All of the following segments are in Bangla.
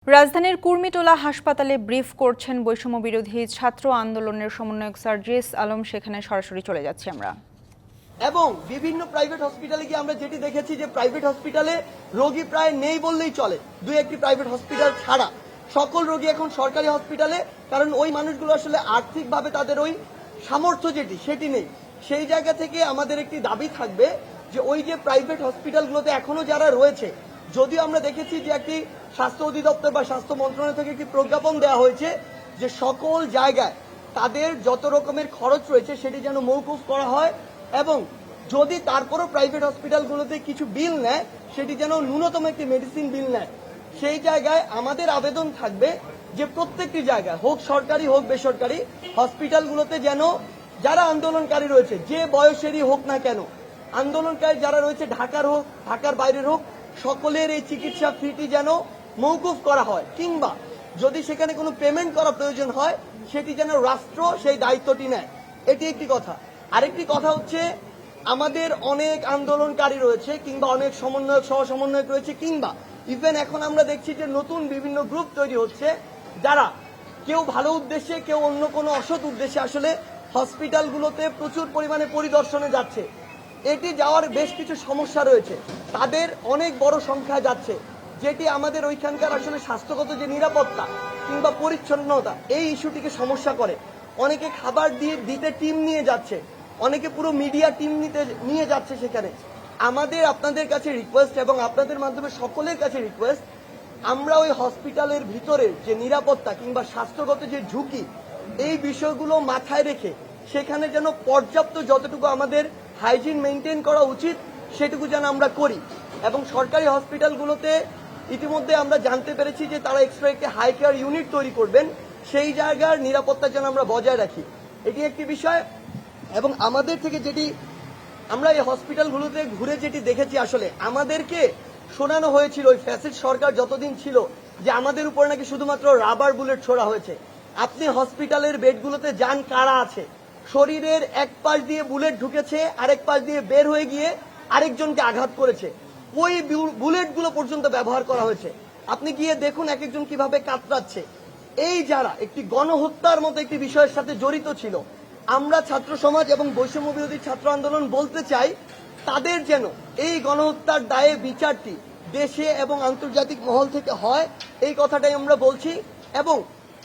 রাজধানীর কুর্মিটোলা হাসপাতালে ব্রিফ করছেন বৈষম্য বিরোধী ছাত্র আন্দোলনের সমন্বয়ক সার্জিস আলম। সেখানে সরাসরি চলে যাচ্ছি আমরা। এবং বিভিন্ন প্রাইভেট হসপিটালে গিয়ে আমরা যেটি দেখেছি যে প্রাইভেট হসপিটালে রোগী প্রায় নেই বললেই চলে, দুই একটি প্রাইভেট হসপিটাল ছাড়া সকল রোগী এখন সরকারি হসপিটালে। কারণ ওই মানুষগুলো আসলে আর্থিকভাবে তাদের ওই সামর্থ্য সেটি নেই। সেই জায়গা থেকে আমাদের একটি দাবি থাকবে যে ওই যে প্রাইভেট হসপিটালগুলোতে এখনো যারা রয়েছে, যদিও আমরা দেখেছি যে একটি স্বাস্থ্য অধিদপ্তর বা স্বাস্থ্য মন্ত্রণালয় থেকে একটি প্রজ্ঞাপন দেওয়া হয়েছে যে সকল জায়গায় তাদের যত রকমের খরচ রয়েছে সেটি যেন মওকুফ করা হয়, এবং যদি তারপরও প্রাইভেট হসপিটালগুলোতে কিছু বিল নেয় সেটি যেন ন্যূনতম একটি মেডিসিন বিল নেয়। সেই জায়গায় আমাদের আবেদন থাকবে যে প্রত্যেকটি জায়গায়, হোক সরকারি হোক বেসরকারি, হসপিটালগুলোতে যেন যারা আন্দোলনকারী রয়েছে, যে বয়সেরই হোক না কেন, আন্দোলনকারী যারা রয়েছে ঢাকার হোক ঢাকার বাইরের হোক, সকলের এই চিকিৎসা ফিটি যেন মওকুফ করা হয়, কিংবা যদি সেখানে কোনো পেমেন্ট করা প্রয়োজন হয় সেটি যেন রাষ্ট্র সেই দায়িত্বটি নেয়। এটি একটি কথা। আরেকটি কথা হচ্ছে, আমাদের অনেক আন্দোলনকারী রয়েছে কিংবা অনেক সমন্বয়ক সহ সমন্বয়ক রয়েছে, কিংবা ইভেন এখন আমরা দেখছি যে নতুন বিভিন্ন গ্রুপ তৈরি হচ্ছে যারা কেউ ভালো উদ্দেশ্যে কেউ অন্য কোনো অসৎ উদ্দেশ্যে আসলে হসপিটালগুলোতে প্রচুর পরিমাণে পরিদর্শনে যাচ্ছে। এটি যাওয়ার বেশ কিছু সমস্যা রয়েছে, তাদের অনেক বড় সংখ্যা যাচ্ছে, যেটি আমাদের ওইখানকার আসলে স্বাস্থ্যগত যে নিরাপত্তা কিংবা পরিচ্ছন্নতা এই ইস্যুটিকে সমস্যা করে। অনেকে খাবার দিতে টিম নিয়ে যাচ্ছে, অনেকে পুরো মিডিয়া টিম নিয়ে যাচ্ছে সেখানে। আমাদের আপনাদের কাছে রিকোয়েস্ট এবং আপনাদের মাধ্যমে সকলের কাছে রিকোয়েস্ট, আমরা ওই হসপিটালের ভিতরে যে নিরাপত্তা কিংবা স্বাস্থ্যগত যে ঝুঁকি, এই বিষয়গুলো মাথায় রেখে সেখানে যেন পর্যাপ্ত যতটুকু আমাদের হাইজিন মেনটেন করা উচিত সেটুকু যেন আমরা করি। এবং সরকারি হসপিটালগুলোতে ইতিমধ্যে আমরা জানতে পেরেছি যে তারা এক্সট্রা একটি হাই কেয়ার ইউনিট তৈরি করবেন, সেই জায়গার নিরাপত্তা যেন আমরা বজায় রাখি, এটি একটি বিষয়। এবং আমাদের থেকে যেটি আমরা এই হসপিটালগুলোতে ঘুরে যেটি দেখেছি, আসলে আমাদেরকে শোনানো হয়েছিল ওই ফ্যাসিস্ট সরকার যতদিন ছিল যে আমাদের উপর নাকি শুধুমাত্র রাবার বুলেট ছোড়া হয়েছে। আপনি হসপিটালের বেডগুলোতে যান, কারা আছে, শরীরের এক পাশ দিয়ে বুলেট ঢুকেছে, আরেক পাশ দিয়ে বের হয়ে গিয়ে আরেকজনকে আঘাত করেছে, ওই বুলেটগুলো পর্যন্ত ব্যবহার করা হয়েছে। আপনি গিয়ে দেখুন এক একজন কিভাবে কাতরাচ্ছে। এই যারা একটি গণহত্যার মতো একটি বিষয়ের সাথে জড়িত ছিল, আমরা ছাত্র সমাজ এবং বৈষম্য বিরোধী ছাত্র আন্দোলন বলতে চাই, তাদের যেন এই গণহত্যার দায়ে বিচারটি দেশে এবং আন্তর্জাতিক মহল থেকে হয়, এই কথাটাই আমরা বলছি। এবং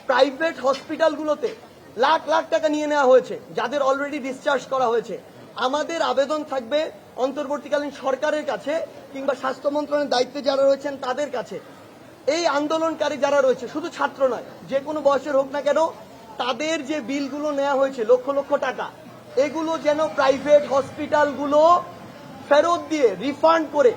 প্রাইভেট হসপিটালগুলোতে লাখ লাখ টাকা নিয়ে নেওয়া হয়েছে, যাদের অলরেডি ডিসচার্জ করা হয়েছে। আমাদের আবেদন থাকবে অন্তর্বর্তীকালীন সরকারের কাছে কিংবা স্বাস্থ্য মন্ত্রণালয়ের দায়িত্বে যারা রয়েছেন তাদের কাছে, এই আন্দোলনকারী যারা রয়েছে, শুধু ছাত্র নয়, যে কোনো বয়সের হোক না কেন, তাদের যে বিলগুলো নেওয়া হয়েছে লক্ষ লক্ষ টাকা, এগুলো যেন প্রাইভেট হসপিটালগুলো ফেরত দিয়ে রিফান্ড করে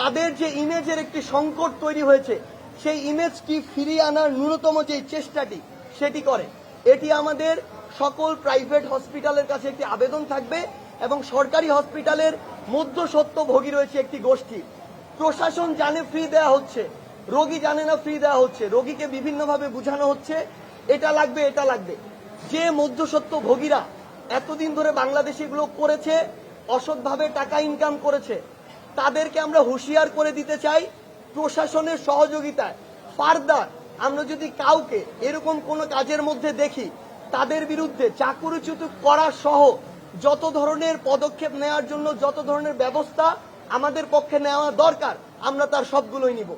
তাদের যে ইমেজের একটি সংকট তৈরি হয়েছে সেই ইমেজটি ফিরিয়ে আনার ন্যূনতম যে চেষ্টাটি সেটি করে। এটি আমাদের সকল প্রাইভেট হসপিটালের কাছে একটি আবেদন থাকবে। এবং সরকারি হসপিটালের মধ্যস্বত্বভোগী রয়েছে একটি গোষ্ঠী, প্রশাসন জানে ফ্রি দেওয়া হচ্ছে, রোগী জানে না ফ্রি দেওয়া হচ্ছে, রোগীকে বিভিন্নভাবে বোঝানো হচ্ছে এটা লাগবে এটা লাগবে। যে মধ্যস্বত্বভোগীরা এতদিন ধরে বাংলাদেশে এগুলো করেছে, অসৎভাবে টাকা ইনকাম করেছে, তাদেরকে আমরা হুঁশিয়ার করে দিতে চাই, প্রশাসনের সহযোগিতায় ফার্দার আমরা যদি কাউকে এরকম কোনো কাজের মধ্যে দেখি, তাদের বিরুদ্ধে চাকরিচ্যুত করা সহ যত ধরনের পদক্ষেপ নেওয়ার জন্য যত ধরনের ব্যবস্থা আমাদের পক্ষে নেওয়া দরকার, আমরা তার সবগুলোই নিব।